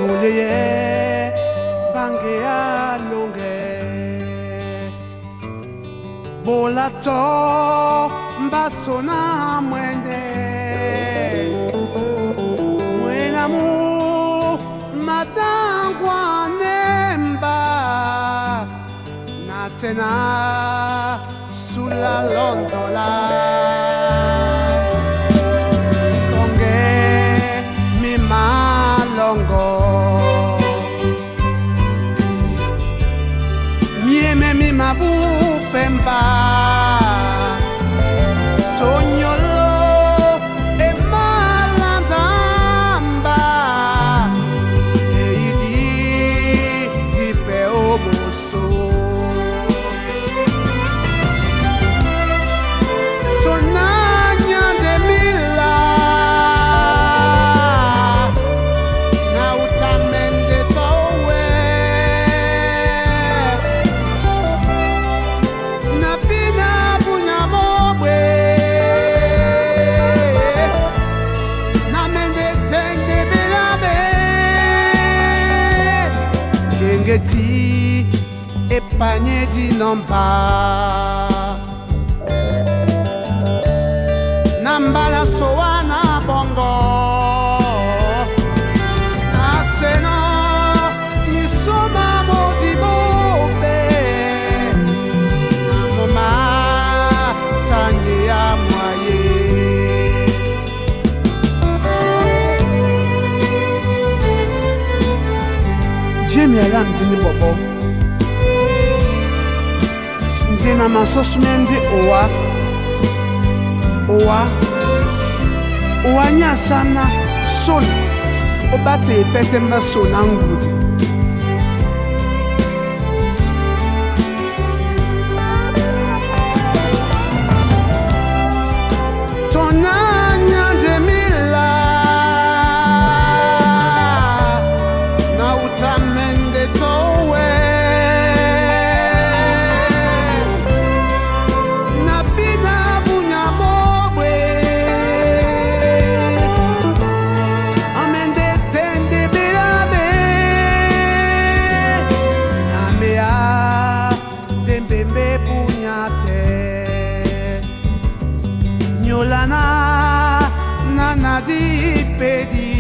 Muleye bange alonge Bolato mbasona mwende Mwenamu matangwa nemba Natena sula londola Konge mi malongo Mieme mi mabupemba Sognolo e malandamba E di peomoso Tonagna de milla Nautamende towe Napina bunyamobwe Namende tende belabe Gengeti epanye di nomba Nambala soana bongo Aseno misoma modibobe Namoma tanye ya mwaye Jemi alam dini bobo Ndena masosumendi owa Owa nyasana son Obate epete masona ngudi Tonanya de mila Na utamende towe Napina bunyamobwe Amende tende belabe Namea dembembe bunyate Nyolana nana di pedi